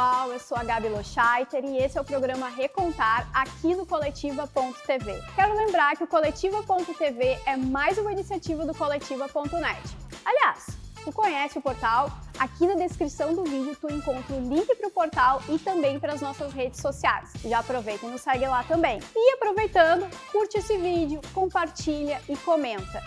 pessoal, eu sou a Gabi Lochaiter e esse é o programa Recontar aqui no Coletiva.tv. Quero lembrar que o Coletiva.tv é mais uma iniciativa do Coletiva.net. Aliás, tu conhece o portal? Aqui na descrição do vídeo tu encontra o link para o portal e também para as nossas redes sociais. Já aproveita e nos segue lá também. E aproveitando, curte esse vídeo, compartilha e comenta.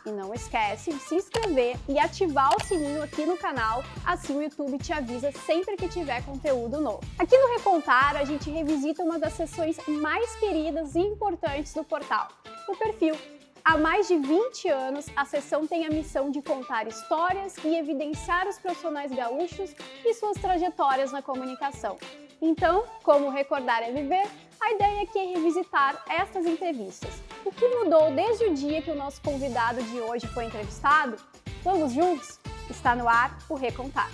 E não esquece de se inscrever e ativar o sininho aqui no canal, assim o YouTube te avisa sempre que tiver conteúdo novo. Aqui no Recontar, a gente revisita uma das seções mais queridas e importantes do portal, o perfil. Há mais de 20 anos, a seção tem a missão de contar histórias e evidenciar os profissionais gaúchos e suas trajetórias na comunicação. Então, como recordar é viver, a ideia aqui é revisitar estas entrevistas. O que mudou desde o dia que o nosso convidado de hoje foi entrevistado? Vamos juntos? Está no ar o Recontar.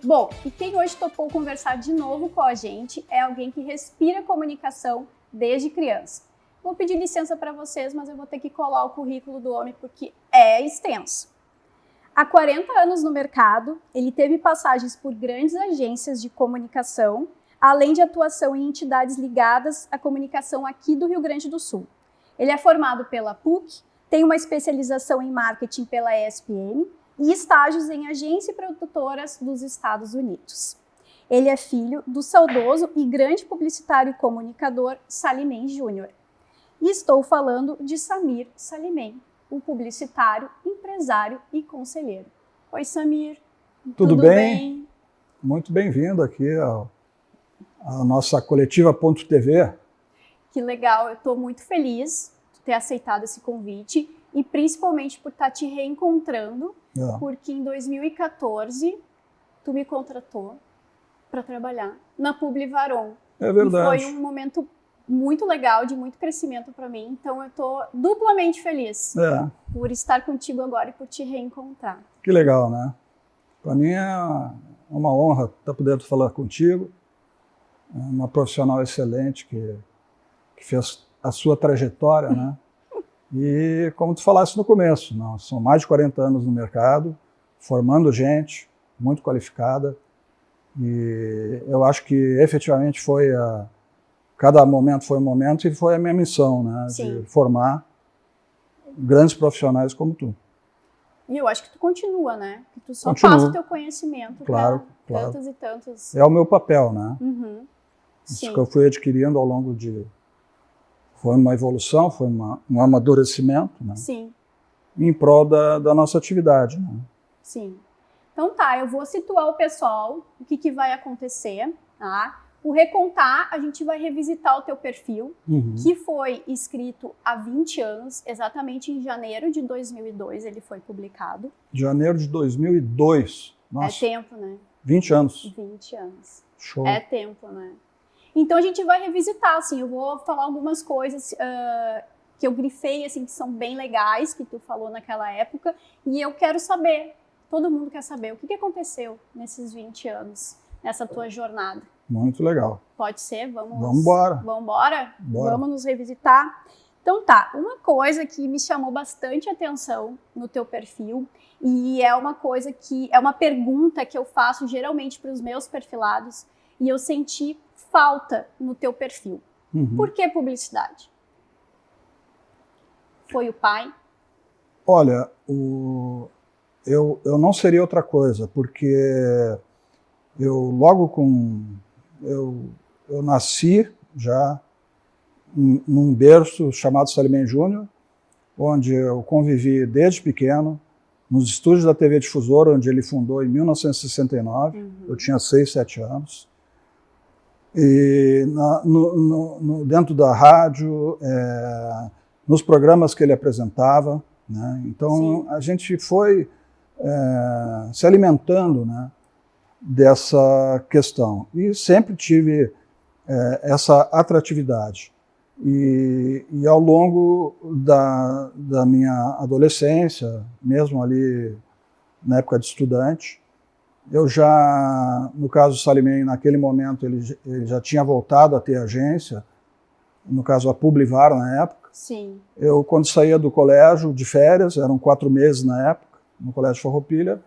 Bom, e quem hoje topou conversar de novo com a gente é alguém que respira comunicação desde criança. Vou pedir licença para vocês, mas eu vou ter que colar o currículo do homem porque é extenso. Há 40 anos no mercado, ele teve passagens por grandes agências de comunicação, além de atuação em entidades ligadas à comunicação aqui do Rio Grande do Sul. Ele é formado pela PUC, tem uma especialização em marketing pela ESPM e estágios em agências produtoras dos Estados Unidos. Ele é filho do saudoso e grande publicitário e comunicador Salimem Júnior. E estou falando de Samir Salimem, o publicitário, empresário e conselheiro. Oi, Samir. Tudo bem? Muito bem-vindo aqui à nossa Coletiva.tv. Que legal, eu estou muito feliz de ter aceitado esse convite e principalmente por estar te reencontrando, porque em 2014 tu me contratou para trabalhar na Publivaron. É verdade. E foi um momento muito legal, de muito crescimento para mim, então eu estou duplamente feliz por estar contigo agora e por te reencontrar. Que legal, né? Para mim é uma honra estar podendo falar contigo, é uma profissional excelente que fez a sua trajetória, né? E como tu falaste no começo, são mais de 40 anos no mercado, formando gente muito qualificada, e eu acho que efetivamente cada momento foi um momento e foi a minha missão, né? Sim. De formar grandes profissionais como tu. E eu acho que tu continua, né? Que tu só Continuo. passa o teu conhecimento Claro. tantos e tantos. É o meu papel, né? Uhum. Isso que eu fui adquirindo ao longo de... Foi uma evolução, foi um amadurecimento, né? Sim. Em prol da nossa atividade, né? Sim. Então tá, eu vou situar o pessoal, o que vai acontecer, tá? O Recontar, a gente vai revisitar o teu perfil, que foi escrito há 20 anos, exatamente em janeiro de 2002 ele foi publicado. Janeiro de 2002. Nossa. É tempo, né? 20 anos. 20 anos. Show. É tempo, né? Então a gente vai revisitar, assim, eu vou falar algumas coisas que eu grifei, assim, que são bem legais, que tu falou naquela época, e eu quero saber, todo mundo quer saber, o que aconteceu nesses 20 anos, nessa tua jornada. Muito legal. Pode ser? Vamos embora. Vamos embora? Bora. Vamos nos revisitar? Então tá, uma coisa que me chamou bastante atenção no teu perfil, e é uma coisa que é uma pergunta que eu faço geralmente para os meus perfilados, e eu senti falta no teu perfil. Por que publicidade? Foi o pai? Olha, eu não seria outra coisa, porque eu nasci já num berço chamado Salimem Júnior, onde eu convivi desde pequeno, nos estúdios da TV Difusora, onde ele fundou em 1969, eu tinha 6, 7 anos, e dentro da rádio, nos programas que ele apresentava, né? Então Sim. A gente foi se alimentando, né, dessa questão, e sempre tive essa atratividade. E ao longo da minha adolescência, mesmo ali na época de estudante, eu já, no caso do Salimem, naquele momento ele já tinha voltado a ter agência, no caso a Publivar na época. Sim. Eu, quando saía do colégio de férias, eram 4 meses na época, no Colégio Farroupilha,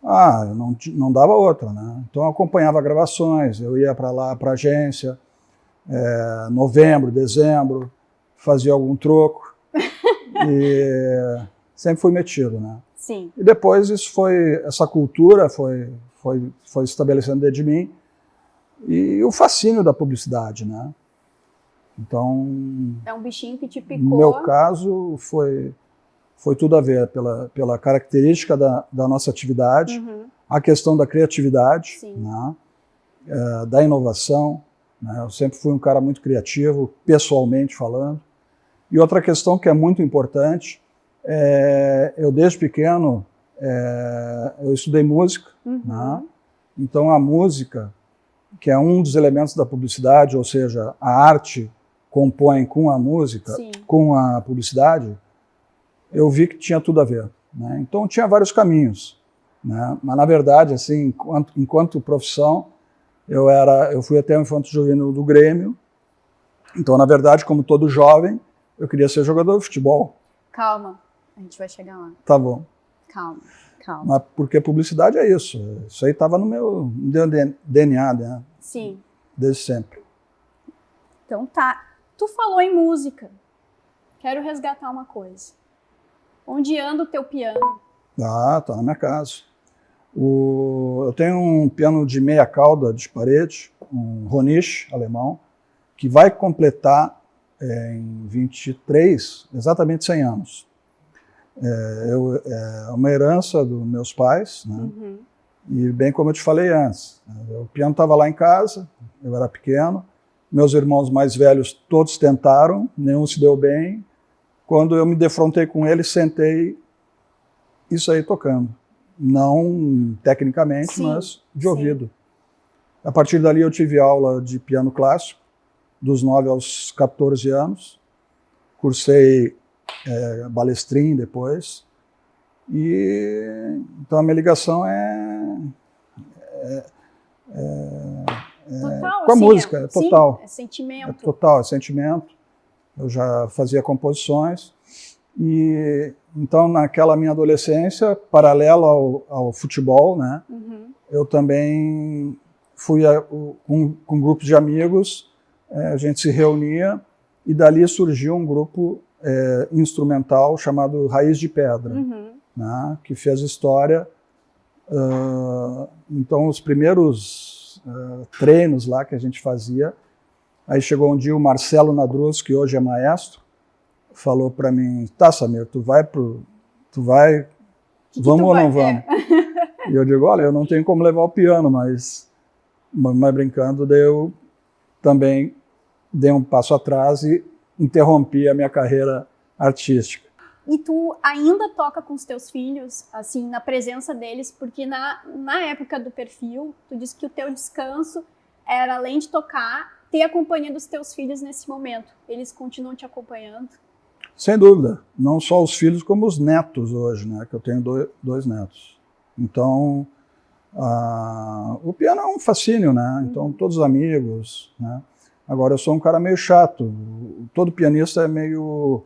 eu não dava outra, né? Então eu acompanhava gravações, eu ia para lá, para a agência, novembro, dezembro, fazia algum troco e sempre fui metido, né? Sim. E depois essa cultura foi estabelecendo dentro de mim e o fascínio da publicidade, né? Então, é um bichinho que te picou. No meu caso, foi tudo a ver pela característica da nossa atividade, a questão da criatividade, né? Da inovação. Né? Eu sempre fui um cara muito criativo, pessoalmente falando. E outra questão que é muito importante, eu desde pequeno, eu estudei música, né? Então a música, que é um dos elementos da publicidade, ou seja, a arte compõe com a música, com a publicidade, eu vi que tinha tudo a ver. Né? Então tinha vários caminhos. Né? Mas na verdade, assim, enquanto profissão, eu fui até o Infanto Juvenil do Grêmio. Então, na verdade, como todo jovem, eu queria ser jogador de futebol. Calma, a gente vai chegar lá. Tá bom. Calma. Mas porque publicidade é isso. Isso aí estava no meu DNA, né? Sim. Desde sempre. Então tá. Tu falou em música. Quero resgatar uma coisa. Onde anda o teu piano? Tá na minha casa. Eu tenho um piano de meia cauda de parede, um Ronisch alemão, que vai completar em 23, exatamente 100 anos. É uma herança dos meus pais, né? E bem como eu te falei antes, o piano estava lá em casa, eu era pequeno, meus irmãos mais velhos todos tentaram, nenhum se deu bem. Quando eu me defrontei com ele, sentei e saí tocando. Não tecnicamente, mas de ouvido. A partir dali eu tive aula de piano clássico, dos 9 aos 14 anos. Cursei balestrin depois. Então a minha ligação total, com a música, é total. Sim, é sentimento. É total, é sentimento. Eu já fazia composições. E então, naquela minha adolescência, paralelo ao futebol, né, eu também fui com um grupo de amigos, a gente se reunia e dali surgiu um grupo instrumental chamado Raiz de Pedra, né, que fez história. Então, os primeiros treinos lá que a gente fazia, aí chegou um dia o Marcelo Nadruz, que hoje é maestro, falou para mim, tá, Samir, tu vai, vamos ou não vamos? E eu digo, olha, eu não tenho como levar o piano, mas brincando, daí eu também dei um passo atrás e interrompi a minha carreira artística. E tu ainda toca com os teus filhos, assim, na presença deles, porque na época do perfil, tu disse que o teu descanso era, além de tocar, ter a companhia dos teus filhos nesse momento. Eles continuam te acompanhando? Sem dúvida. Não só os filhos, como os netos hoje, né? Que eu tenho dois netos. Então, o piano é um fascínio, né? Então, todos os amigos, né? Agora, eu sou um cara meio chato. Todo pianista é meio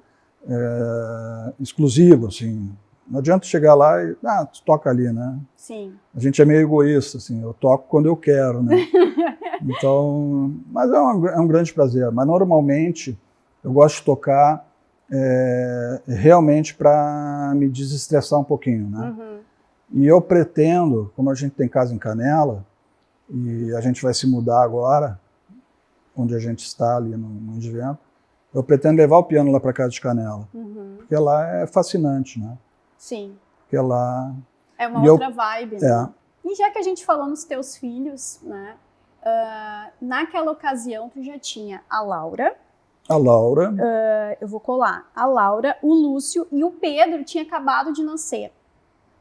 exclusivo, assim. Não adianta chegar lá e, tu toca ali, né? Sim. A gente é meio egoísta, assim. Eu toco quando eu quero, né? Então, mas é um grande prazer. Mas, normalmente, eu gosto de tocar realmente para me desestressar um pouquinho, né? E eu pretendo, como a gente tem casa em Canela, e a gente vai se mudar agora, onde a gente está ali no Advento, eu pretendo levar o piano lá para casa de Canela, porque lá é fascinante, né? Sim. Porque lá... É uma outra vibe, né? E já que a gente falou nos teus filhos, né? Naquela ocasião, tu já tinha a Laura. A Laura. Eu vou colar. A Laura, o Lúcio e o Pedro tinha acabado de nascer.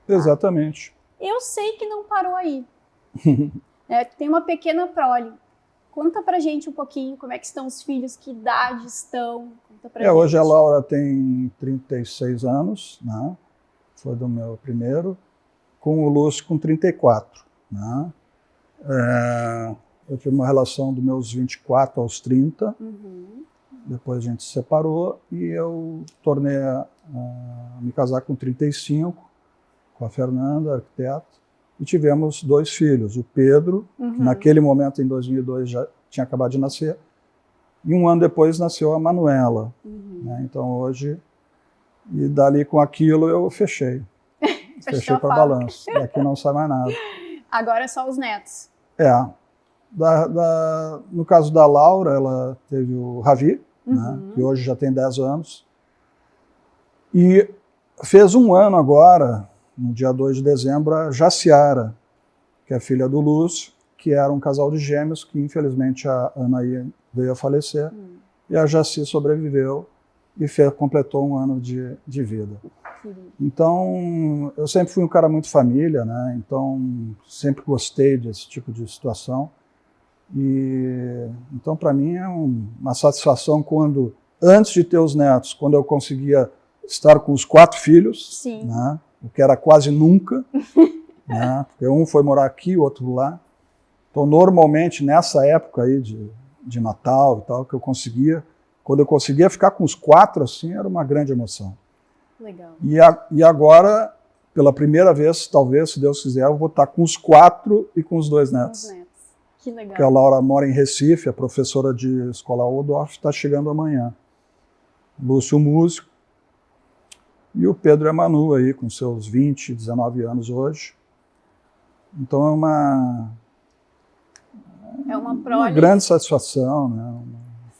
Exatamente. Eu sei que não parou aí. Tem uma pequena prole. Conta pra gente um pouquinho como é que estão os filhos, que idade estão. Conta pra gente. Hoje a Laura tem 36 anos, né? Foi do meu primeiro, com o Lúcio com 34. Né? Eu tive uma relação dos meus 24 aos 30. Depois a gente se separou e eu tornei a me casar com 35, com a Fernanda, arquiteta. e tivemos 2 filhos. O Pedro, que naquele momento, em 2002, já tinha acabado de nascer, e um ano depois nasceu a Manuela. Né? Então hoje, e dali com aquilo eu fechei. Fechei para balanço. Daqui não sai mais nada. Agora é só os netos. No caso da Laura, ela teve o Ravi, né, que hoje já tem 10 anos. E fez um ano agora, no dia 2 de dezembro, a Jaciara, que é filha do Lúcio, que era um casal de gêmeos, que infelizmente a Anaí veio a falecer, e a Jaci sobreviveu e completou um ano de vida. Então, eu sempre fui um cara muito família, né? Então sempre gostei desse tipo de situação. E então, para mim, é uma satisfação quando, antes de ter os netos, quando eu conseguia estar com os 4 filhos, né? O que era quase nunca, né? Porque um foi morar aqui, o outro lá. Então, normalmente, nessa época aí de Natal e tal, que eu conseguia, quando eu conseguia ficar com os 4, assim, era uma grande emoção. Legal. E agora, pela primeira vez, talvez, se Deus quiser, eu vou estar com os 4 e com os 2 netos. Que legal. Porque a Laura mora em Recife, a professora de escola Waldorf, está chegando amanhã. Lúcio, músico. E o Pedro é Manu aí, com seus 20, 19 anos hoje. Então é uma grande satisfação, né?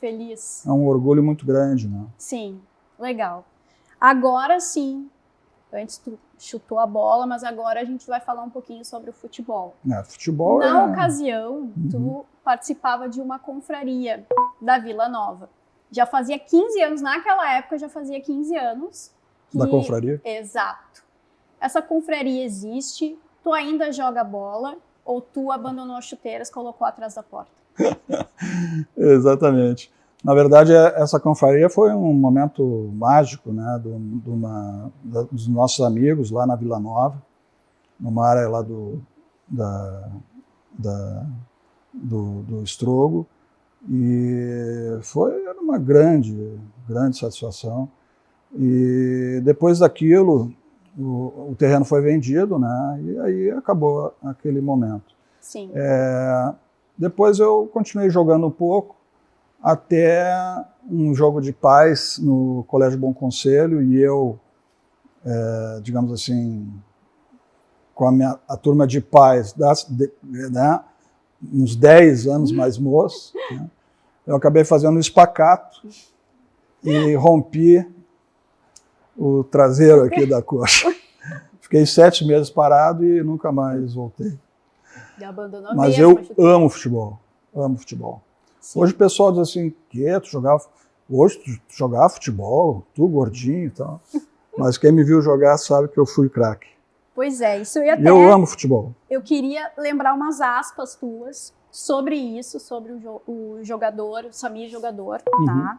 Feliz. É um orgulho muito grande, né? Sim, legal. Agora sim, antes tu chutou a bola, mas agora a gente vai falar um pouquinho sobre o futebol. Futebol Na ocasião, tu participava de uma confraria da Vila Nova. Já fazia 15 anos, naquela época já fazia 15 anos. Da confraria? Exato. Essa confraria existe, tu ainda joga bola ou tu abandonou as chuteiras, colocou atrás da porta? Exatamente. Na verdade, essa confraria foi um momento mágico, né, dos nossos amigos lá na Vila Nova, numa área lá do Estrogo, e era uma grande satisfação. E depois daquilo, o terreno foi vendido, né, e aí acabou aquele momento. Sim. Depois eu continuei jogando um pouco, até um jogo de paz no Colégio Bom Conselho, e eu, digamos assim, com a turma de paz, né, uns 10 anos mais moço, né, eu acabei fazendo um espacato e rompi o traseiro aqui da coxa. Fiquei 7 meses parado e nunca mais voltei. Mas eu amo futebol, amo futebol. Sim. Hoje o pessoal diz assim, hoje tu jogava futebol, tu gordinho e tal. Mas quem me viu jogar sabe que eu fui craque. Pois é, isso eu ia até... Eu amo futebol. Eu queria lembrar umas aspas tuas sobre isso, sobre o jogador, o Samir jogador, tá?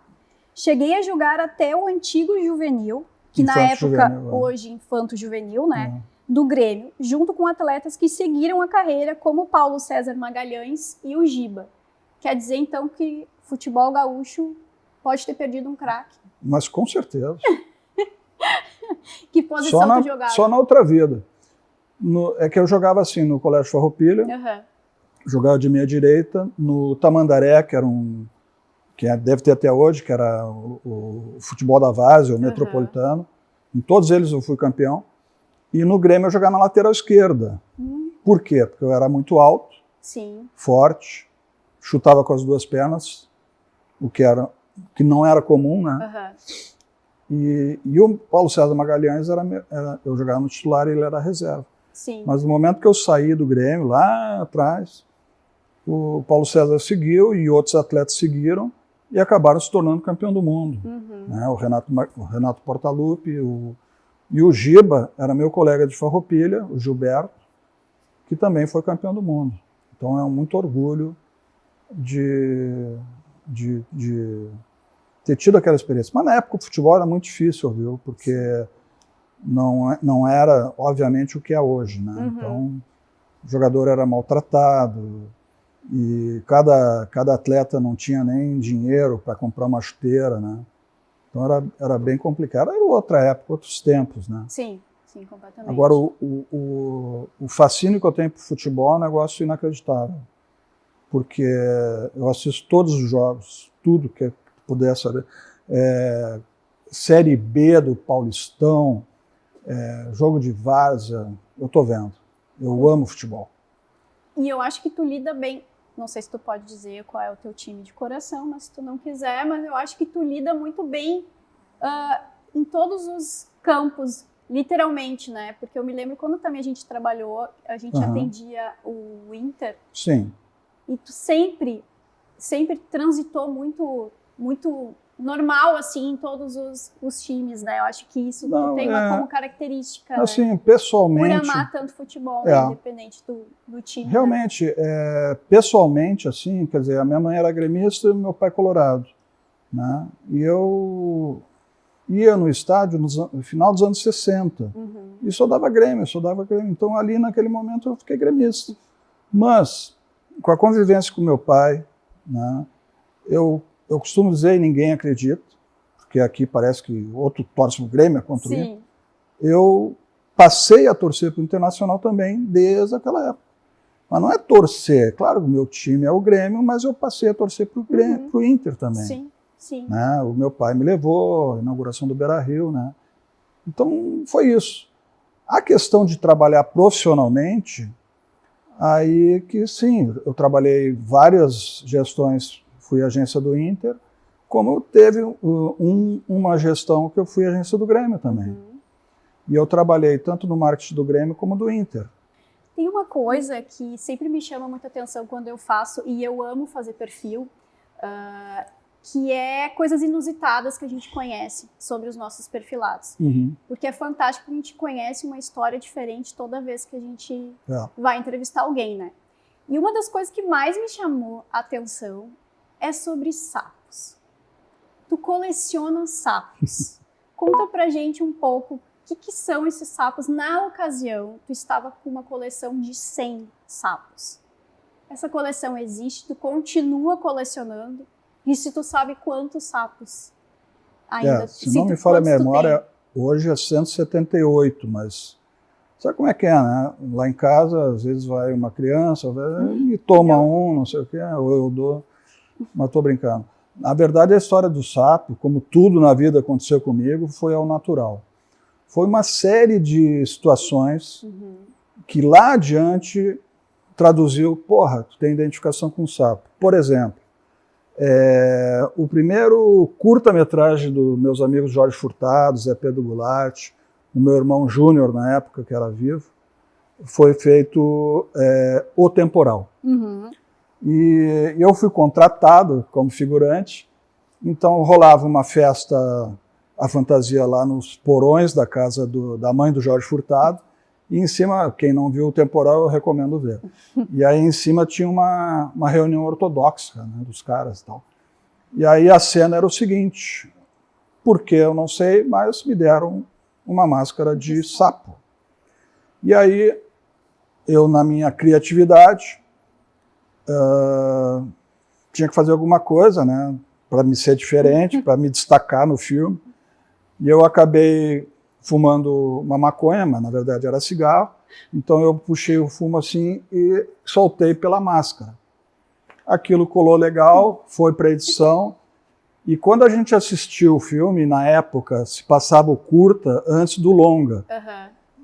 Cheguei a jogar até o antigo juvenil, que na época, hoje infanto juvenil, né? Do Grêmio, junto com atletas que seguiram a carreira, como Paulo César Magalhães e o Giba. Quer dizer, então, que futebol gaúcho pode ter perdido um craque. Mas com certeza. Que posição tu jogava? Só na outra vida. É que eu jogava assim, no Colégio Farroupilha, jogava de meia direita, no Tamandaré, que deve ter até hoje, que era o futebol da Várzea, o Metropolitano. Em todos eles eu fui campeão. E no Grêmio eu jogava na lateral esquerda. Por quê? Porque eu era muito alto, forte, chutava com as 2 pernas, o que não era comum, né? E o Paulo César Magalhães, eu jogava no titular e ele era reserva. Sim. Mas no momento que eu saí do Grêmio, lá atrás, o Paulo César seguiu e outros atletas seguiram e acabaram se tornando campeão do mundo. Né? O Renato Portaluppi e o Giba era meu colega de Farroupilha, o Gilberto, que também foi campeão do mundo. Então é muito orgulho de ter tido aquela experiência. Mas na época o futebol era muito difícil, viu? Porque não era, obviamente, o que é hoje, né? Então o jogador era maltratado e cada atleta não tinha nem dinheiro para comprar uma chuteira, né? Então era bem complicado. Era outra época, outros tempos, né? Sim. Sim, completamente. Agora, o fascínio que eu tenho por futebol é um negócio inacreditável. Porque eu assisto todos os jogos, tudo que puder saber. Série B do Paulistão, jogo de várzea, eu tô vendo. Eu amo futebol. E eu acho que tu lida bem, não sei se tu pode dizer qual é o teu time de coração, mas se tu não quiser, mas eu acho que tu lida muito bem em todos os campos, literalmente, né? Porque eu me lembro quando também a gente trabalhou, a gente atendia o Inter. Sim. E tu sempre transitou muito normal, assim, em todos os times, né? Eu acho que isso tu tem como característica, assim, né? Pessoalmente... Por amar tanto futebol, né? Independente do time. Realmente, pessoalmente, assim, quer dizer, a minha mãe era gremista e meu pai colorado, né? E eu ia no estádio no final dos anos 60. E só dava Grêmio. Então, ali, naquele momento, eu fiquei gremista. Mas, com a convivência com meu pai, né, eu costumo dizer, e ninguém acredita, porque aqui parece que outro torce pro Grêmio, é contra o Inter. Eu passei a torcer para o Internacional também, desde aquela época. Mas não é torcer, claro que o meu time é o Grêmio, mas eu passei a torcer para o Inter também. Sim, sim. Né? O meu pai me levou, a inauguração do Beira-Rio, né? Então, foi isso. A questão de trabalhar profissionalmente, aí que sim, eu trabalhei várias gestões, fui agência do Inter, como teve uma gestão que eu fui agência do Grêmio também. E eu trabalhei tanto no marketing do Grêmio como do Inter. Tem uma coisa que sempre me chama muita atenção quando eu faço, e eu amo fazer perfil, que é coisas inusitadas que a gente conhece sobre os nossos perfilados. Porque é fantástico que a gente conhece uma história diferente toda vez que a gente vai entrevistar alguém, né? E uma das coisas que mais me chamou a atenção é sobre sapos. Tu coleciona sapos. Conta pra gente um pouco o que são esses sapos. Na ocasião, tu estava com uma coleção de 100 sapos. Essa coleção existe, tu continua colecionando. E se tu sabe quantos sapos ainda... Se não me falha a memória, hoje é 178, mas sabe como é que é, né? Lá em casa, às vezes vai uma criança e toma não sei o que, ou eu dou, mas tô brincando. Na verdade, a história do sapo, como tudo na vida aconteceu comigo, foi ao natural. Foi uma série de situações que lá adiante traduziu, tu tem identificação com o sapo. Por exemplo, o primeiro curta-metragem dos meus amigos Jorge Furtado, Zé Pedro Goulart, o meu irmão Júnior, na época que era vivo, foi feito O Temporal. E eu fui contratado como figurante, então rolava uma festa, a fantasia lá nos porões da casa da mãe do Jorge Furtado, e em cima, quem não viu O Temporal, eu recomendo ver. E aí em cima tinha uma reunião ortodoxa, né, dos caras e tal. E aí a cena era o seguinte, porque eu não sei, mas me deram uma máscara de sapo. E aí eu, na minha criatividade, tinha que fazer alguma coisa, né, para me ser diferente, para me destacar no filme. E eu acabei fumando uma maconha, mas na verdade era cigarro. Então eu puxei o fumo assim e soltei pela máscara. Aquilo colou legal, foi para edição. E quando a gente assistiu o filme, na época, se passava o curta antes do longa.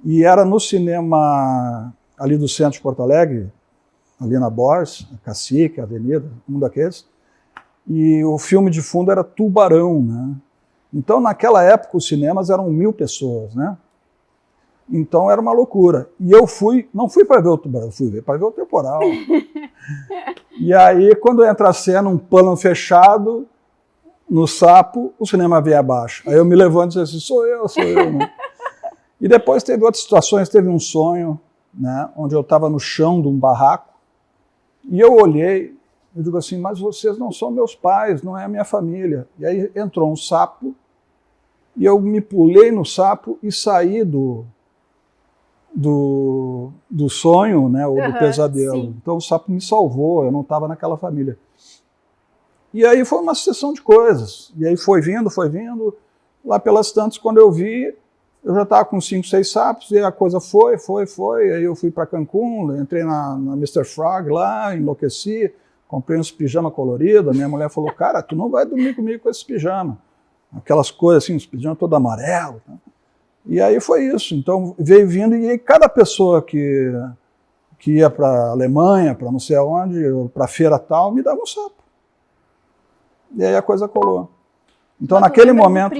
E era no cinema ali do centro de Porto Alegre, ali na Borges, Cacique, Avenida, um daqueles. E o filme de fundo era Tubarão, né? Então, naquela época, os cinemas eram 1000 pessoas, né? Então, era uma loucura. E eu não fui para ver o Tubarão, fui para ver o Temporal. E aí, quando entra a cena, um plano fechado, no sapo, o cinema veio abaixo. Aí eu me levanto e disse assim, sou eu, né? E depois teve outras situações, teve um sonho, né, onde eu estava no chão de um barraco, e eu olhei, eu digo assim, mas vocês não são meus pais, não é a minha família. E aí entrou um sapo, e eu me pulei no sapo e saí do sonho, né, ou do pesadelo. Sim. Então o sapo me salvou, eu não estava naquela família. E aí foi uma sucessão de coisas. E aí foi vindo, lá pelas tantas, quando eu vi, eu já estava com 5, 6 sapos, e a coisa foi, aí eu fui para Cancún, entrei na Mr. Frog lá, enlouqueci, comprei uns pijama coloridos, a minha mulher falou, cara, tu não vai dormir comigo com esse pijama. Aquelas coisas assim, os pijamas todo amarelo. Tá? E aí foi isso, então veio vindo, e aí cada pessoa que ia para a Alemanha, para não sei aonde, para feira tal, me dava um sapo. E aí a coisa colou. Então naquele momento...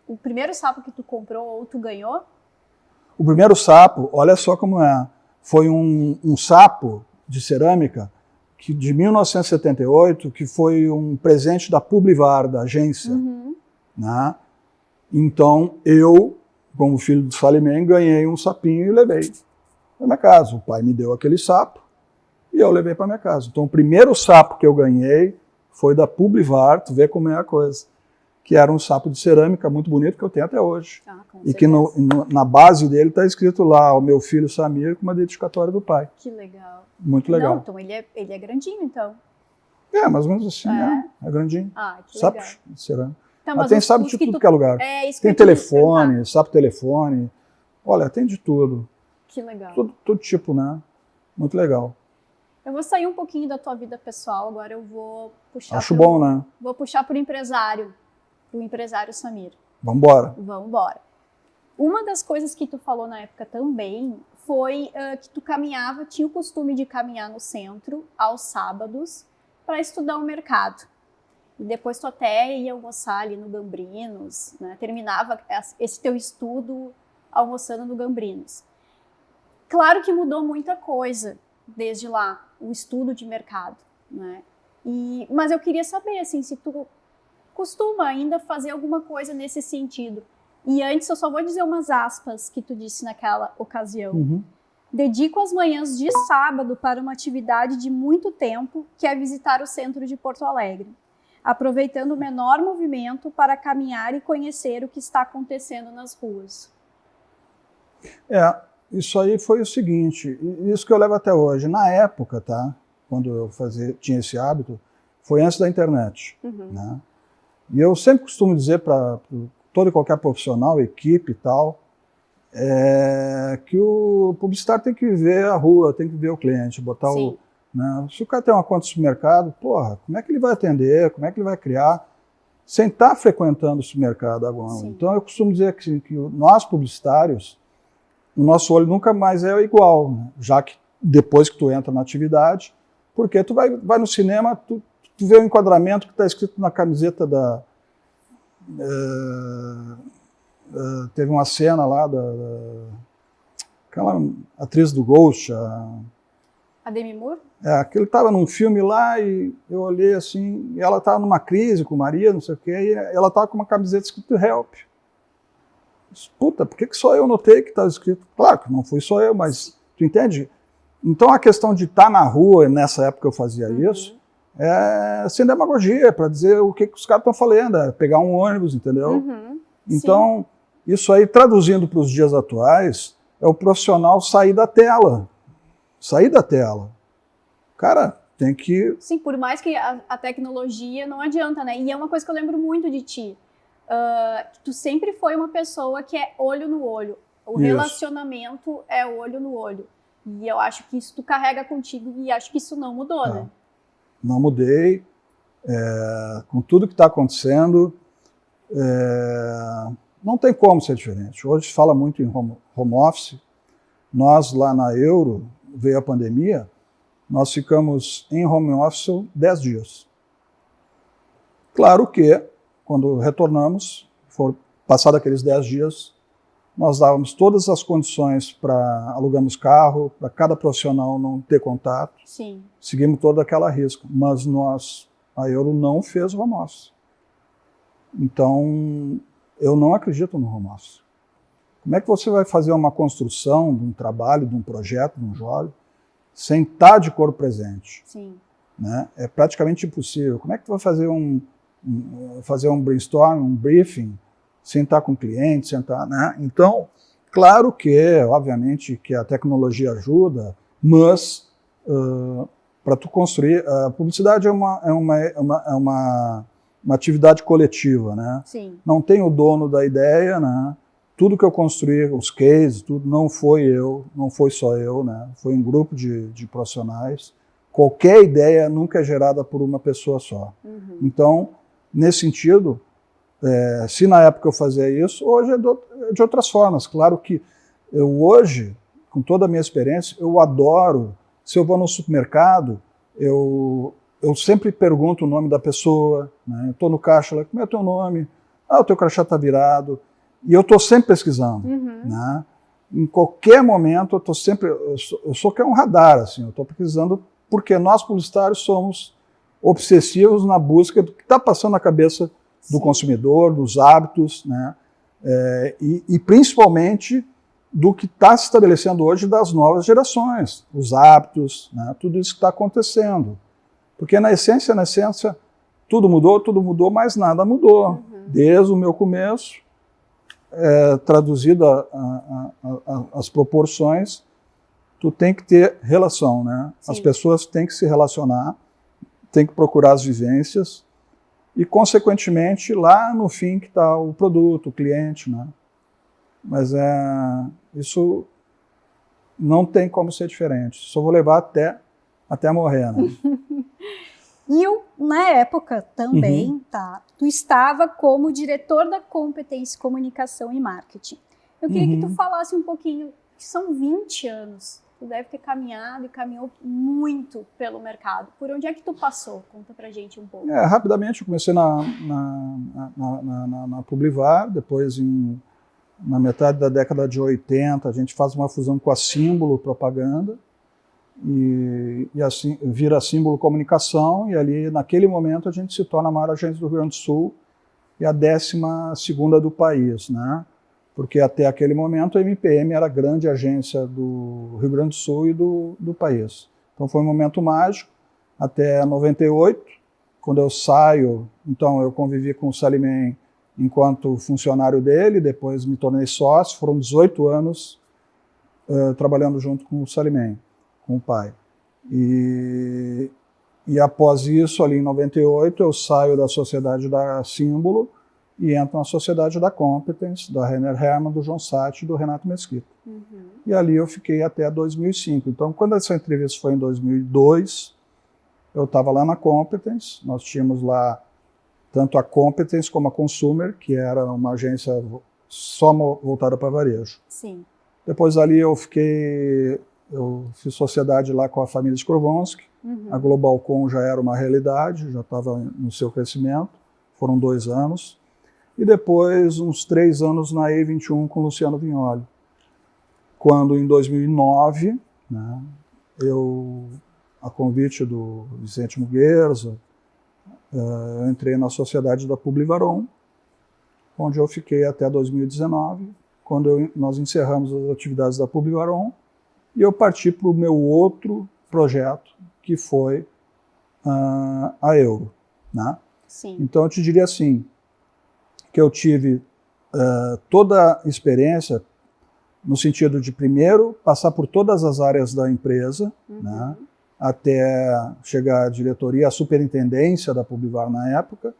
O primeiro sapo que tu comprou ou tu ganhou? O primeiro sapo, olha só como é, foi um sapo de cerâmica de 1978, que foi um presente da Publivar, da agência. Né? Então eu, como filho do Salimem, ganhei um sapinho e levei para minha casa. O pai me deu aquele sapo e eu levei para minha casa. Então o primeiro sapo que eu ganhei foi da Publivar, tu vê como é a coisa. Que era um sapo de cerâmica muito bonito, que eu tenho até hoje. E que na base dele está escrito lá, o meu filho Samir, com uma dedicatória do pai. Que legal. Muito legal. Não, então ele é grandinho, então. É, mais ou menos assim, é grandinho. Ah, que sapo legal. de cerâmica. Então, mas tem sapo de tudo que é lugar. Tem telefone, sapo telefone. Olha, tem de tudo. Que legal. Todo tipo, né? Muito legal. Eu vou sair um pouquinho da tua vida pessoal, agora eu vou puxar... Acho bom, né? Vou puxar para o empresário Samir. Vamos embora. Vamos embora. Uma das coisas que tu falou na época também foi que tu tinha o costume de caminhar no centro aos sábados para estudar o mercado. E depois tu até ia almoçar ali no Gambrinos, né? Terminava esse teu estudo almoçando no Gambrinos. Claro que mudou muita coisa desde lá, o estudo de mercado, né? Mas eu queria saber, assim, se tu costuma ainda fazer alguma coisa nesse sentido. E antes eu só vou dizer umas aspas que tu disse naquela ocasião. Dedico as manhãs de sábado para uma atividade de muito tempo, que é visitar o centro de Porto Alegre, aproveitando o menor movimento para caminhar e conhecer o que está acontecendo nas ruas. Isso aí foi o seguinte, isso que eu levo até hoje. Na época, tá, quando eu tinha esse hábito, foi antes da internet, né? E eu sempre costumo dizer para todo e qualquer profissional, equipe e tal, que o publicitário tem que ver a rua, tem que ver o cliente, botar né? Se o cara tem uma conta de supermercado, porra, como é que ele vai atender, como é que ele vai criar, sem estar frequentando o supermercado agora. Então eu costumo dizer que nós publicitários, o nosso olho nunca mais é igual, né? Já que depois que tu entra na atividade, porque tu vai no cinema, tu vê o enquadramento que está escrito na camiseta teve uma cena lá aquela atriz do Ghost, a Demi Moore? Que ele estava num filme lá e eu olhei assim, e ela estava numa crise com o marido, não sei o quê, e ela estava com uma camiseta escrito Help. Puta, por que só eu notei que estava escrito? Claro que não fui só eu, mas tu entende? Então a questão de estar na rua, nessa época eu fazia isso, sem demagogia, para dizer o que os caras estão falando, pegar um ônibus, entendeu? Então, isso aí, traduzindo para os dias atuais, é o profissional sair da tela. Sair da tela. Cara, tem que... Sim, por mais que a tecnologia não adianta, né? E é uma coisa que eu lembro muito de ti. Que tu sempre foi uma pessoa que é olho no olho. O relacionamento é olho no olho. E eu acho que isso tu carrega contigo e acho que isso não mudou, né? Não mudei. Com tudo que está acontecendo, não tem como ser diferente. Hoje se fala muito em home office. Nós lá na Euro, veio a pandemia, nós ficamos em home office 10 dias. Claro que, quando retornamos, passados aqueles 10 dias, nós dávamos todas as condições para alugarmos carro, para cada profissional não ter contato. Seguimos toda aquela risca. Mas a Euro não fez home office. Então, eu não acredito no home office. Como é que você vai fazer uma construção de um trabalho, de um projeto, de um jogo, sem estar de corpo presente? Né? É praticamente impossível. Como é que tu vai fazer um brainstorm, um briefing, sem estar com o cliente, sem estar, né? Então, claro que, obviamente, que a tecnologia ajuda, mas para tu construir, a publicidade é uma atividade coletiva, né? Não tem o dono da ideia, né? tudo que eu construí, os cases, tudo, não foi só eu, né? Foi um grupo de profissionais. Qualquer ideia nunca é gerada por uma pessoa só. Uhum. Então, nesse sentido, se na época eu fazia isso, hoje é de outras formas. Claro que eu hoje, com toda a minha experiência, eu adoro, se eu vou no supermercado, eu sempre pergunto o nome da pessoa, né? Eu estou no caixa, lá, como é o teu nome? Ah, o teu crachá está virado. E eu estou sempre pesquisando. Uhum. Né? Em qualquer momento, eu sou que é um radar, assim, eu estou pesquisando, porque nós publicitários somos obsessivos na busca do que está passando na cabeça do consumidor, dos hábitos, né? E principalmente do que está se estabelecendo hoje das novas gerações, os hábitos, né? Tudo isso que está acontecendo. Porque na essência, tudo mudou, mas nada mudou. Uhum. Desde o meu começo, traduzido as proporções, tu tem que ter relação, né? Sim. As pessoas têm que se relacionar, têm que procurar as vivências e, consequentemente, lá no fim que está o produto, o cliente, né? Mas isso não tem como ser diferente. Só vou levar até morrer, né? E na época também, tu estava como diretor da Competence Comunicação e Marketing. Eu queria que tu falasse um pouquinho, que são 20 anos, tu deve ter caminhado e caminhou muito pelo mercado. Por onde é que tu passou? Conta pra gente um pouco. Rapidamente, eu comecei na Publivar, depois na metade da década de 80, a gente faz uma fusão com a Símbolo Propaganda, e assim vira Símbolo Comunicação, e ali naquele momento a gente se torna a maior agência do Rio Grande do Sul e a 12ª do país, né? Porque até aquele momento a MPM era a grande agência do Rio Grande do Sul e do país. Então foi um momento mágico até 98, quando eu saio. Então eu convivi com o Salimem enquanto funcionário dele, depois me tornei sócio, foram 18 anos trabalhando junto com o Salimem, com o pai. E após isso, ali em 98, eu saio da sociedade da Símbolo e entro na sociedade da Competence, da Renner Hermann, do João Satti e do Renato Mesquita. E ali eu fiquei até 2005. Então, quando essa entrevista foi em 2002, eu estava lá na Competence, nós tínhamos lá tanto a Competence como a Consumer, que era uma agência só voltada para varejo. Sim. Depois ali eu fiz sociedade lá com a família Skowronski. A Globalcom já era uma realidade, já estava no seu crescimento, foram 2 anos. E depois uns 3 anos na E21 com o Luciano Vignoli. Quando em 2009, né, a convite do Vicente Muguerza, eu entrei na sociedade da Publivaron, onde eu fiquei até 2019, quando nós encerramos as atividades da Publivaron, e eu parti para o meu outro projeto, que foi a Euro. Né? Sim. Então eu te diria assim, que eu tive toda a experiência no sentido de, primeiro, passar por todas as áreas da empresa, né, até chegar à diretoria, à superintendência da Publivar na época,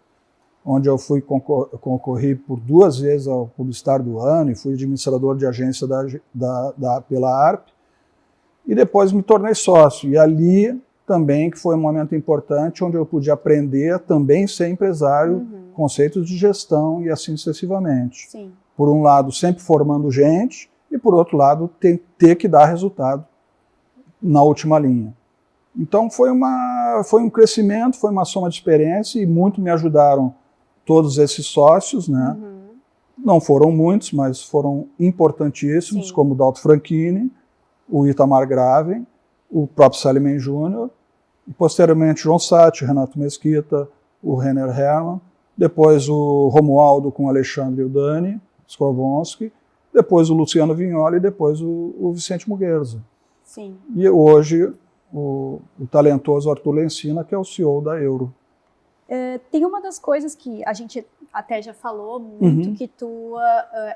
onde eu concorri por 2 vezes ao Publicitário do Ano e fui administrador de agência pela ARP, e depois me tornei sócio. E ali também, que foi um momento importante, onde eu pude aprender também ser empresário, conceitos de gestão e assim sucessivamente. Sim. Por um lado, sempre formando gente, e por outro lado, ter que dar resultado na última linha. Então foi um crescimento, foi uma soma de experiência, e muito me ajudaram todos esses sócios, né? Não foram muitos, mas foram importantíssimos, como o Dalto Franchini, o Itamar Graven, o próprio Salimem Júnior, e posteriormente João Satti, Renato Mesquita, o Renner Hermann, depois o Romualdo com o Alexandre e o Dani Skowronski, depois o Luciano Vignoli e depois o Vicente Muguerza. Sim. E hoje o talentoso Arthur Lencina, que é o CEO da Euro. Tem uma das coisas que a gente até já falou muito, que tu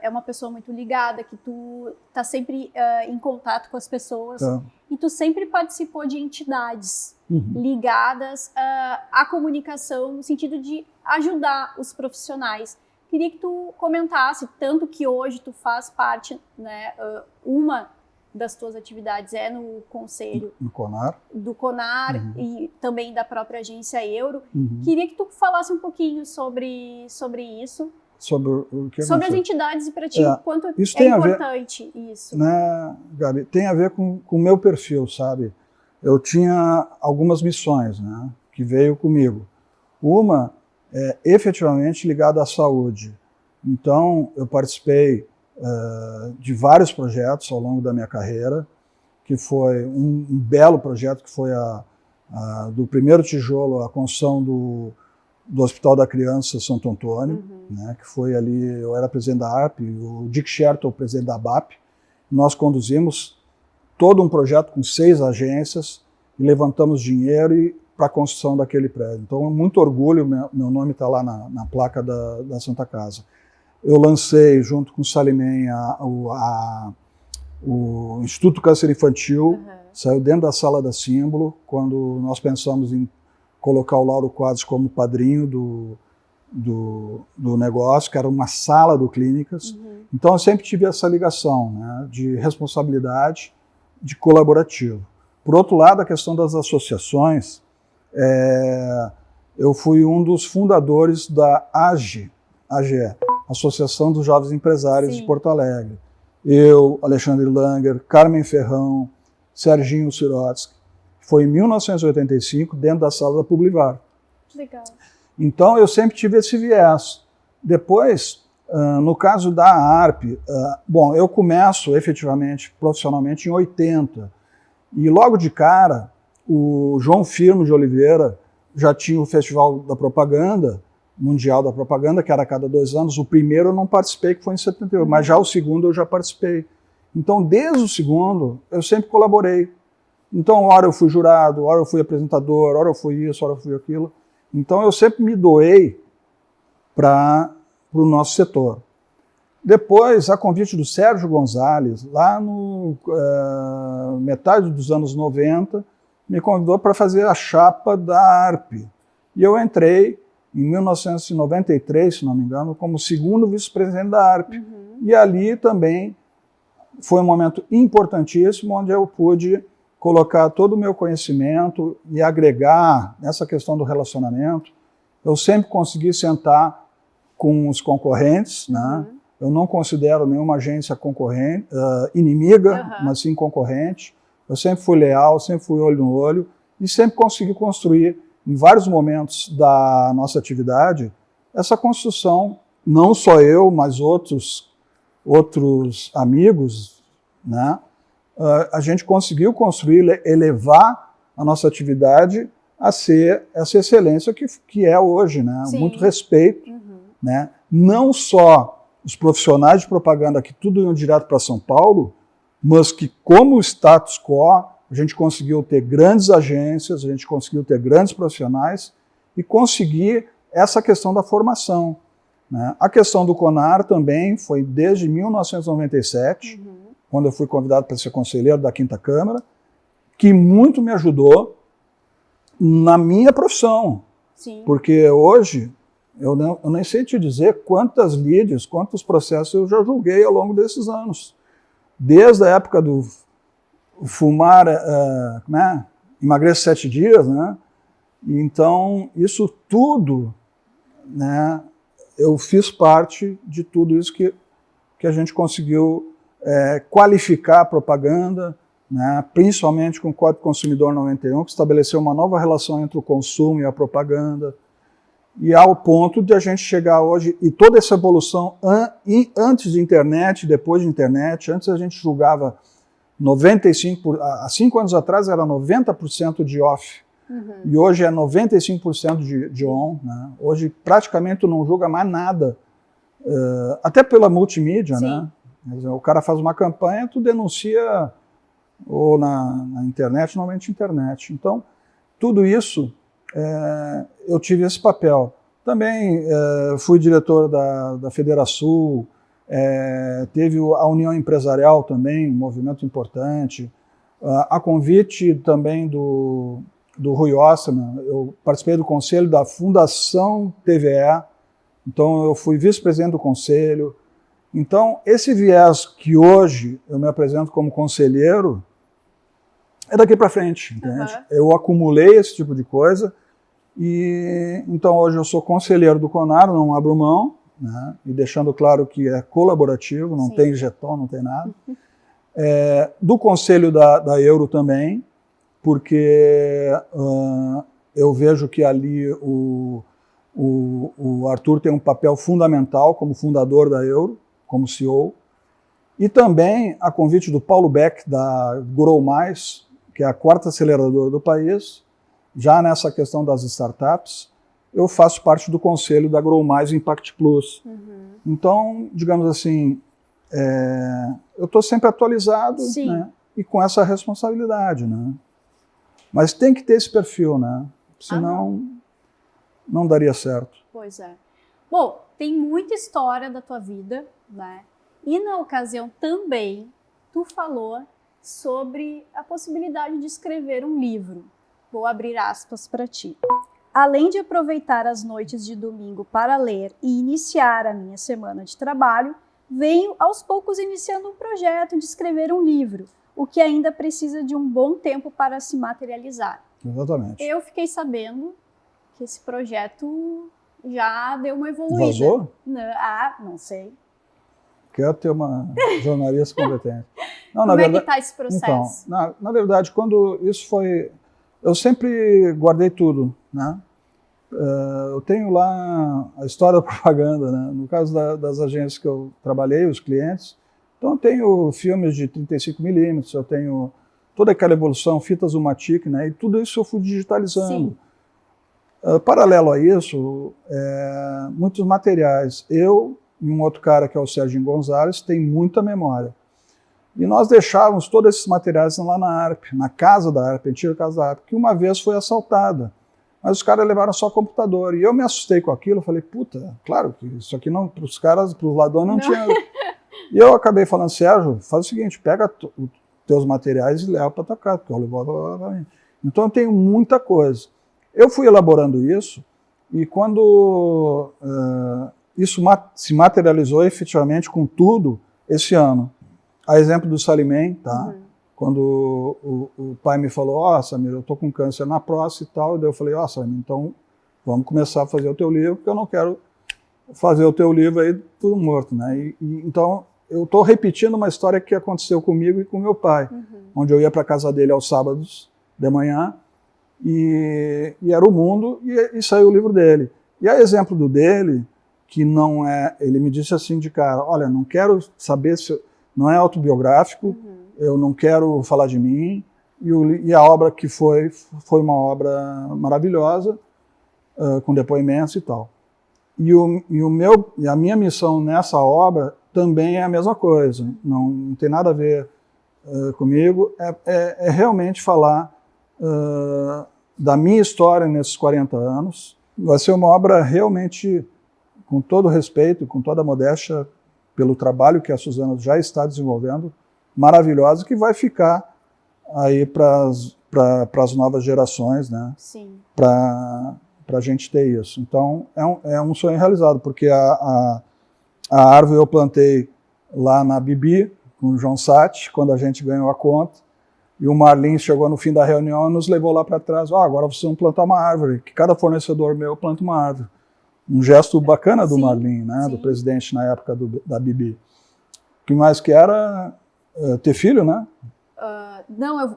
é uma pessoa muito ligada, que tu tá sempre em contato com as pessoas, e tu sempre participou de entidades ligadas à comunicação, no sentido de ajudar os profissionais. Queria que tu comentasse, tanto que hoje tu faz parte, né, uma das tuas atividades é no conselho no CONAR. Do CONAR e também da própria agência Euro. Uhum. Queria que tu falasse um pouquinho sobre isso. Sobre o que sobre as entidades e para ti, o quanto isso é importante isso. Né, Gabi, tem a ver com o meu perfil, sabe? Eu tinha algumas missões, né, que veio comigo. Uma é efetivamente ligada à saúde. Então, eu participei de vários projetos ao longo da minha carreira, que foi um belo projeto, que foi do primeiro tijolo, a construção do Hospital da Criança Santo Antônio, né, que foi ali, eu era presidente da ARP, o Dick Sherton, presidente da ABAP. Nós conduzimos todo um projeto com 6 agências e levantamos dinheiro para a construção daquele prédio. Então, muito orgulho, meu nome está lá na placa da Santa Casa. Eu lancei, junto com o Salimem, o Instituto Câncer Infantil, saiu dentro da Sala da Símbolo, quando nós pensamos em colocar o Lauro Quadros como padrinho do negócio, que era uma sala do Clínicas. Então, eu sempre tive essa ligação, né, de responsabilidade, de colaborativo. Por outro lado, a questão das associações, eu fui um dos fundadores da AGE, Associação dos Jovens Empresários de Porto Alegre. Eu, Alexandre Langer, Carmen Ferrão, Serginho Sirotsky. Foi em 1985, dentro da sala da Publivar. Legal. Então, eu sempre tive esse viés. Depois, no caso da ARP, bom, eu começo efetivamente, profissionalmente, em 80. E logo de cara, o João Firmo de Oliveira já tinha o Festival da Propaganda, Mundial da Propaganda, que era a cada 2 anos. O primeiro eu não participei, que foi em 78, mas já o segundo eu já participei. Então, desde o segundo, eu sempre colaborei. Então, hora eu fui jurado, hora eu fui apresentador, hora eu fui isso, hora eu fui aquilo. Então, eu sempre me doei para o nosso setor. Depois, a convite do Sérgio Gonzalez, lá no metade dos anos 90, me convidou para fazer a chapa da ARP. E eu entrei em 1993, se não me engano, como segundo vice-presidente da ARP. E ali também foi um momento importantíssimo, onde eu pude colocar todo o meu conhecimento e agregar nessa questão do relacionamento. Eu sempre consegui sentar com os concorrentes, né? Eu não considero nenhuma agência concorrente, inimiga, mas sim concorrente. Eu sempre fui leal, sempre fui olho no olho e sempre consegui construir, em vários momentos da nossa atividade, essa construção, não só eu, mas outros amigos, né? A gente conseguiu construir, elevar a nossa atividade a ser essa excelência que é hoje, né? Muito respeito, né? Não só os profissionais de propaganda que tudo iam direto para São Paulo, mas que, como status quo, a gente conseguiu ter grandes agências, a gente conseguiu ter grandes profissionais e conseguir essa questão da formação, né? A questão do CONAR também foi desde 1997, quando eu fui convidado para ser conselheiro da 5ª Câmara, que muito me ajudou na minha profissão. Porque hoje, eu nem sei te dizer quantas lides, quantos processos eu já julguei ao longo desses anos. Desde a época do fumar, emagreça 7 dias, né? Então, isso tudo, né, eu fiz parte de tudo isso que a gente conseguiu qualificar a propaganda, né, principalmente com o Código Consumidor 91, que estabeleceu uma nova relação entre o consumo e a propaganda, e ao ponto de a gente chegar hoje, e toda essa evolução antes de internet, depois de internet. Antes a gente julgava 95%, há 5 anos atrás era 90% de off, e hoje é 95% de on, né? Hoje praticamente não julga mais nada, até pela multimídia, né? O cara faz uma campanha, tu denuncia ou na internet, normalmente internet. Então, tudo isso, eu tive esse papel. Também fui diretor da Federação, teve a União Empresarial também, um movimento importante. A convite também do Rui Osterman, eu participei do conselho da Fundação TVE, Então, eu fui vice-presidente do conselho. Então, esse viés que hoje eu me apresento como conselheiro é daqui para frente, entende? Uhum. Eu acumulei esse tipo de coisa e então hoje eu sou conselheiro do CONAR, não abro mão, né? E deixando claro que é colaborativo, não Sim. tem jeton, não tem nada. Do conselho da Euro também, porque eu vejo que ali o Arthur tem um papel fundamental como fundador da Euro, como CEO, e também a convite do Paulo Beck, da Grow Mais, que é a quarta aceleradora do país, já nessa questão das startups, eu faço parte do conselho da Grow Mais Impact Plus. Uhum. Então, digamos assim, eu estou sempre atualizado, né, e com essa responsabilidade, né? Mas tem que ter esse perfil, né? Senão não daria certo. Pois é. Bom, tem muita história da tua vida, né? E na ocasião também tu falou sobre a possibilidade de escrever um livro. Vou abrir aspas para ti. Além de aproveitar as noites de domingo para ler e iniciar a minha semana de trabalho, venho aos poucos iniciando um projeto de escrever um livro, o que ainda precisa de um bom tempo para se materializar. Exatamente. Eu fiquei sabendo que esse projeto já deu uma evoluída. Vazou? Não sei. Quero ter uma jornalista competente. Não, Como é que está esse processo? Então, na verdade, quando isso foi... Eu sempre guardei tudo, né? Eu tenho lá a história da propaganda, né? No caso das agências que eu trabalhei, os clientes. Então, eu tenho filmes de 35mm, eu tenho toda aquela evolução, fitas Zumatic, né? E tudo isso eu fui digitalizando. Paralelo a isso, muitos materiais. Eu e um outro cara, que é o Serginho Gonzalez, tem muita memória. E nós deixávamos todos esses materiais lá na ARP, na casa da ARP, a antiga casa da ARP, que uma vez foi assaltada. Mas os caras levaram só computador. E eu me assustei com aquilo, falei, puta, claro que isso aqui não, para os caras, para os ladrões não tinha... E eu acabei falando, Sérgio, faz o seguinte, pega os teus materiais e leva para tua casa, porque eu levo para mim. Então eu tenho muita coisa. Eu fui elaborando isso, e quando isso se materializou efetivamente com tudo esse ano. A exemplo do Salimem, tá? Uhum. Quando o pai me falou, Samir, eu tô com câncer na próstata e tal, daí eu falei, Salimem, então vamos começar a fazer o teu livro, porque eu não quero fazer o teu livro aí tudo morto, né? Então, eu tô repetindo uma história que aconteceu comigo e com meu pai, onde eu ia para casa dele aos sábados de manhã, e era o mundo, e saiu o livro dele. E a exemplo do dele, que não é, ele me disse assim de cara, olha, não quero saber se... Não é autobiográfico, eu não quero falar de mim, e a obra que foi uma obra maravilhosa, com depoimentos e tal. E a minha missão nessa obra também é a mesma coisa, não tem nada a ver comigo, é realmente falar da minha história nesses 40 anos. Vai ser uma obra realmente, com todo respeito, com toda a modéstia, pelo trabalho que a Suzana já está desenvolvendo, maravilhosa, que vai ficar aí para as novas gerações, né? Sim. Para a gente ter isso. Então, é um sonho realizado, porque a árvore eu plantei lá na Bibi, com o João Sati, quando a gente ganhou a conta, e o Marlin chegou no fim da reunião e nos levou lá para trás, agora vocês vão plantar uma árvore, que cada fornecedor meu planta uma árvore. Um gesto bacana do Marlin, né, do presidente na época da Bibi. O que mais que era ter filho, né? Não,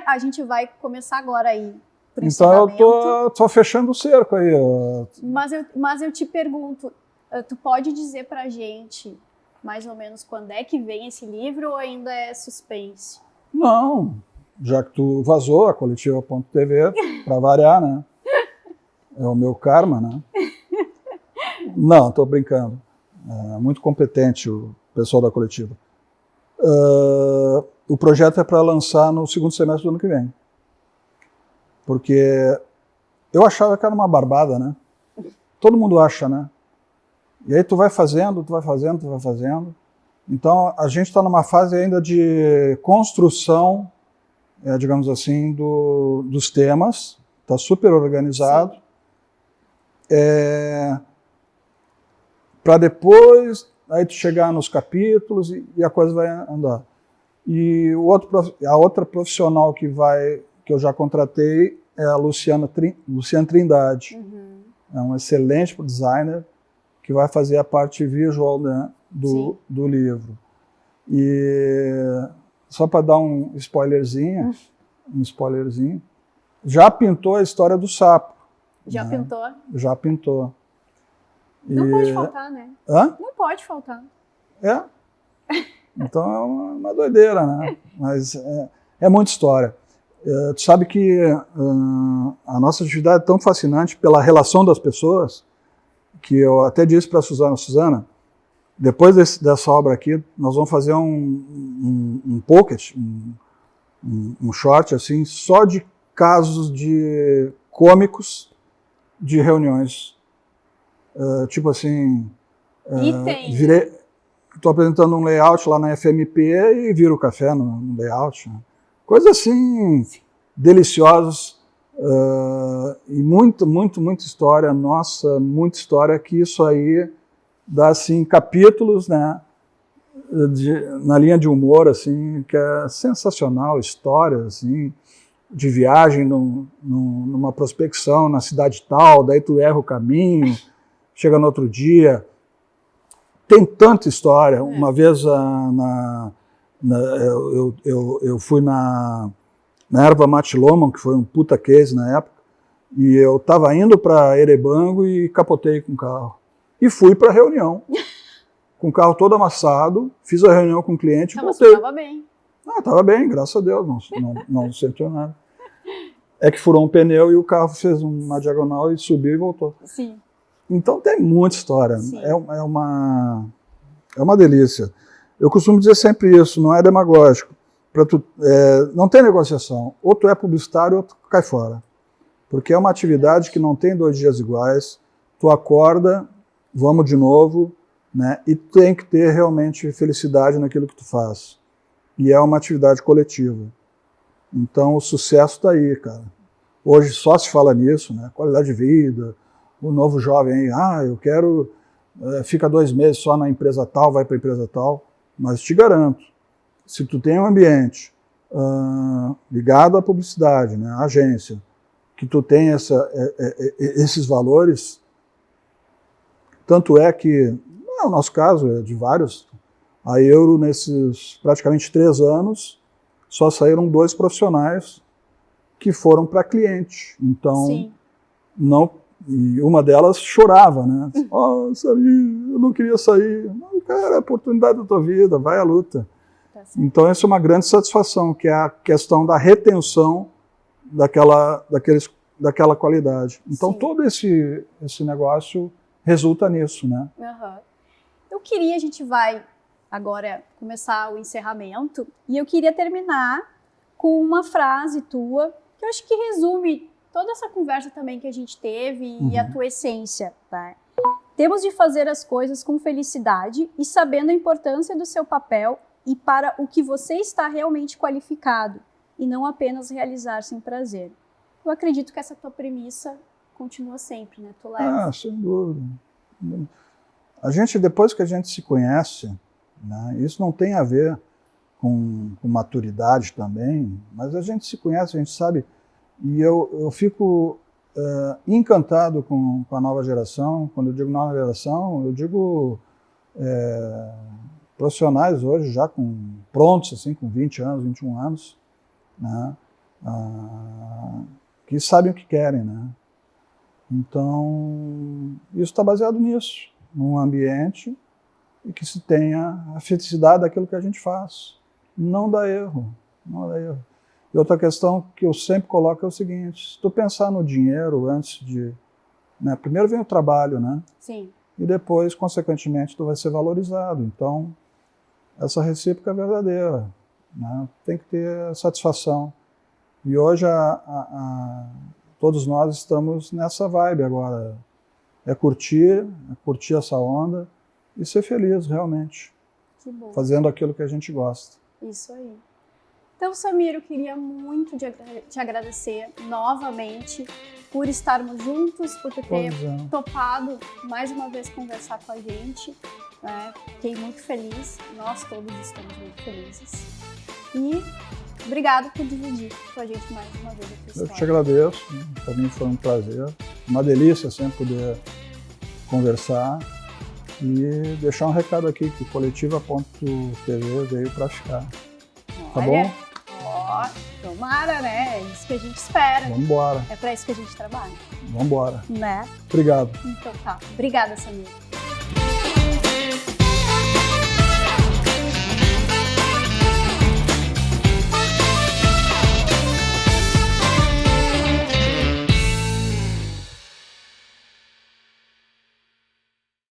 a gente vai começar agora aí. Então eu tô fechando o cerco aí. Mas eu te pergunto, tu pode dizer pra gente mais ou menos quando é que vem esse livro ou ainda é suspense? Não, já que tu vazou a coletiva.tv, para variar, né? É o meu karma, né? Não, estou brincando. Muito competente o pessoal da coletiva. O projeto é para lançar no segundo semestre do ano que vem. Porque eu achava que era uma barbada, né? Todo mundo acha, né? E aí tu vai fazendo. Então a gente está numa fase ainda de construção, digamos assim, dos temas. Está super organizado. para depois aí tu chegar nos capítulos e a coisa vai andar. E a outra profissional que eu já contratei é a Luciana Trindade. Uhum. É um excelente designer que vai fazer a parte visual, né, do livro. E só para dar um spoilerzinho, já pintou a história do sapo. Já né? pintou? Já pintou. Não pode faltar, né? Hã? Não pode faltar. É. Então é uma doideira, né? Mas é muita história. Tu sabe que a nossa atividade é tão fascinante pela relação das pessoas que eu até disse para a Suzana, depois dessa obra aqui, nós vamos fazer um pocket, um short, assim, só de casos de cômicos de reuniões. Tipo assim, estou apresentando um layout lá na FMP e viro o café no layout. Né? Coisas assim, deliciosas. E muita história, nossa, muita história, que isso aí dá assim, capítulos, né, na linha de humor, assim, que é sensacional, histórias assim, de viagem numa prospecção na cidade tal, daí tu erra o caminho, chega no outro dia. Tem tanta história. Uma vez eu fui na Erva Mate Lomon, que foi um puta case na época, e eu estava indo para Erebango e capotei com o carro. E fui para a reunião, com o carro todo amassado, fiz a reunião com o cliente e voltei. Mas estava bem. Estava bem, graças a Deus, não sentiu nada. É que furou um pneu e o carro fez uma diagonal e subiu e voltou. Sim. Então tem muita história, Sim. é uma delícia. Eu costumo dizer sempre isso, não é demagógico. Não tem negociação, ou tu é publicitário ou tu cai fora. Porque é uma atividade que não tem 2 dias iguais, tu acorda, vamos de novo, né, e tem que ter realmente felicidade naquilo que tu faz. E é uma atividade coletiva. Então o sucesso está aí, cara. Hoje só se fala nisso, né, qualidade de vida, o novo jovem aí, eu quero, fica 2 meses só na empresa tal, vai para a empresa tal, mas te garanto, se tu tem um ambiente ligado à publicidade, né, à agência, que tu tem esses valores, tanto é que, no nosso caso, é de vários, a Euro, nesses praticamente 3 anos, só saíram 2 profissionais que foram para cliente. Então, Sim. E uma delas chorava, né? Saí, eu não queria sair. Não, cara, é a oportunidade da tua vida, vai à luta. Tá certo. Então, essa é uma grande satisfação, que é a questão da retenção daquela qualidade. Então, Sim. todo esse negócio resulta nisso, né? Uhum. A gente vai agora começar o encerramento, e eu queria terminar com uma frase tua, que eu acho que resume toda essa conversa também que a gente teve e a tua essência, tá? Temos de fazer as coisas com felicidade e sabendo a importância do seu papel e para o que você está realmente qualificado, e não apenas realizar sem prazer. Eu acredito que essa tua premissa continua sempre, né? Tu leva. Sem dúvida. A gente, depois que a gente se conhece, né, isso não tem a ver com maturidade também, mas a gente se conhece, a gente sabe, e eu fico encantado com a nova geração. Quando eu digo nova geração, eu digo profissionais hoje já prontos, assim, com 20 anos, 21 anos, né, que sabem o que querem, né? Então, isso está baseado nisso, num ambiente e que se tenha a felicidade daquilo que a gente faz. Não dá erro, não dá erro. E outra questão que eu sempre coloco é o seguinte: se tu pensar no dinheiro antes de... né, primeiro vem o trabalho, né? Sim. E depois, consequentemente, tu vai ser valorizado. Então, essa recíproca é verdadeira, né? Tem que ter satisfação. E hoje todos nós estamos nessa vibe agora. É curtir essa onda e ser feliz, realmente. Que bom. Fazendo aquilo que a gente gosta. Isso aí. Então, Samir, eu queria muito te agradecer novamente por estarmos juntos, por ter topado mais uma vez conversar com a gente. Né? Fiquei muito feliz, nós todos estamos muito felizes. E obrigado por dividir com a gente mais uma vez a tua história. Eu te agradeço, para mim foi um prazer, uma delícia sempre poder conversar e deixar um recado aqui que Coletiva.tv veio para ficar. Tá bom? Ó, tomara, né? É isso que a gente espera. Vamos embora. É para isso que a gente trabalha. Vamos embora. Né? Obrigado. Então tá. Obrigada, Samir.